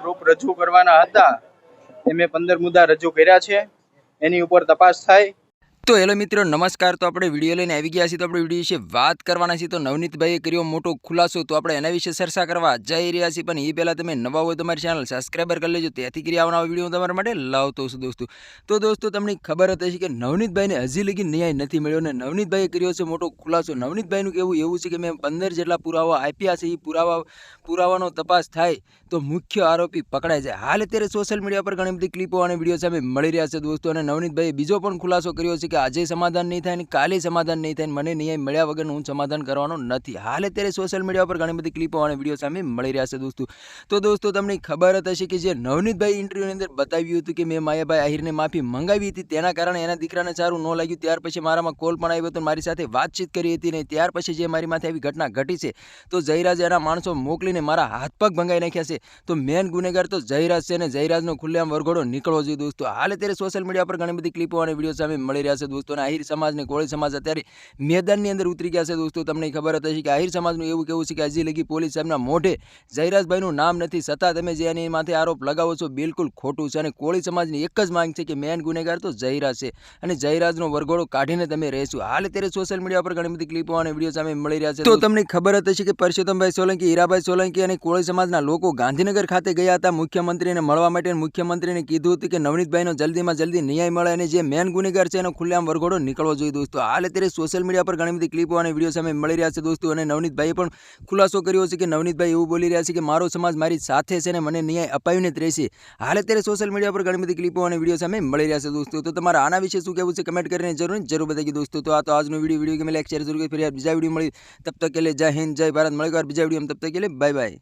Proof રજૂ કરવાના હતા એ મેં 15 મુદ્દા રજૂ કર્યા છે, એની ઉપર તપાસ થાય। તો હેલો મિત્રો નમસ્કાર। તો આપણે વિડીયો લઈને આવી ગયા છીએ। તો આપણે વિડીયો વિશે વાત કરવાના છીએ। તો નવનીતભાઈએ કર્યો મોટો ખુલાસો, તો આપણે એના વિશે ચર્ચા કરવા જઈ રહ્યા છીએ। પણ એ પહેલાં તમે નવા હોય તમારી ચેનલ સબસ્ક્રાઈબર કરી લેજો, તેથી કરી આવવાના વિડીયો તમારા માટે લાવતો છું દોસ્તો। તો દોસ્તો તમને ખબર હતી કે નવનીતભાઈને હજી લગી ન્યાય નથી મળ્યો અને નવનીતભાઈએ કર્યો છે મોટો ખુલાસો। નવનીતભાઈનું કહેવું એવું છે કે મેં 15 જેટલા પુરાવા આપ્યા છે, એ પુરાવાનો તપાસ થાય તો મુખ્ય આરોપી પકડાઈ જાય। હાલ અત્યારે સોશિયલ મીડિયા પર ઘણી બધી ક્લિપો અને વિડીયો સામે મળી રહ્યા છે દોસ્તો। અને નવનીતભાઈએ બીજો પણ ખુલાસો કર્યો છે કે આજે સમાધાન નહીં થાય અને કાલે સમાધાન નહીં થાય, મને ન્યાય મળ્યા વગર હું સમાધાન કરવાનો નથી। હાલ અત્યારે સોશિયલ મીડિયા પર ઘણી બધી ક્લિપો અને વિડીયો સામે મળી રહ્યા છે દોસ્તો। તો દોસ્તો તમને ખબર જ હશે કે જે નવનીતભાઈ ઇન્ટરવ્યુની અંદર બતાવ્યું હતું કે મેં માયાભાઈ આહિરને માફી મંગાવી હતી, તેના કારણે એના દીકરાને સારું ન લાગ્યું। ત્યાર પછી મારામાં કોલ પણ આવ્યો હતો, મારી સાથે વાતચીત કરી હતી ને ત્યાર પછી જે મારી માથે આવી ઘટના ઘટી છે તો જયરાજે એના માણસો મોકલીને મારા હાથ પગ ભંગાઈ નાખ્યા છે। તો મેન ગુનેગાર તો જયરાજ છે અને જયરાજનો ખુલ્લેઆમ વરઘોડો નીકળવો જોઈએ દોસ્તો। હાલ અત્યારે સોશિયલ મીડિયા પર ઘણી બધી ક્લિપો અને વિડીયો સામે મળી રહ્યા છે દોસ્તો। અને આહિર સમાજ ને કોળી સમાજ અત્યારે મેદાનની અંદર ઉતરી ગયા છે દોસ્તો। તમને ખબર હતી કે આહિર સમાજનું એવું કહેવું છે કે હજી લગી પોલીસ સાહેબના મોઢે જયરાજભાઈનું નામ નથી, છતાં તમે જે એની માથે આરોપ લગાવો છો બિલકુલ ખોટું છે। અને કોળી સમાજની એક જ માંગ છે કે મેન ગુનેગાર તો જયરાજ છે અને જયરાજનો વરઘોડો કાઢીને તમે રહેશો। હાલ અત્યારે સોશિયલ મીડિયા પર ઘણી બધી ક્લિપો અને વિડીયો સામે મળી રહ્યા છે। તો તમને ખબર હતી કે પરસોત્તમભાઈ સોલંકી, હીરાભાઈ સોલંકી અને કોળી સમાજના લોકો ગાંધીનગર ખાતે ગયા હતા મુખ્યમંત્રીને મળવા માટે। મુખ્યમંત્રીને કીધું હતું કે નવનીતભાઈનો જલ્દીમાં જલ્દી ન્યાય મળે અને જે મેન ગુનેગાર છે એનો ખુલ્લેઆમ વરઘોડો નીકળવો જોઈએ દોસ્તો। હાલ અત્યારે સોશિયલ મીડિયા પર ઘણી બધી ક્લિપો અને વિડીયો સામે મળી રહ્યા છે દોસ્તો। અને નવનીતભાઈએ પણ ખુલાસો કર્યો છે કે નવનીતભાઈ એવું બોલી રહ્યા છે કે મારો સમાજ મારી સાથે છે અને મને ન્યાય અપાવીને જ રહેશે। હાલ અત્યારે સોશિયલ મીડિયા પર ઘણી બધી ક્લિપો અને વિડીયો સામે મળી રહ્યા છે દોસ્તો। તો તમારા આના વિશે શું કહેવું છે કમેન્ટ કરીને જરૂર બતાવી દોસ્તો। તો આ તો આજનો વિડીયો કે મેં લાઈક શેર જરૂર કરી, ફરી બીજા વિડીયો મળી, તબ તક કે लिए जय हिंद जय भारत। મળીએ બીજા વિડીયો, તબ તક કે लिए बाय बाय।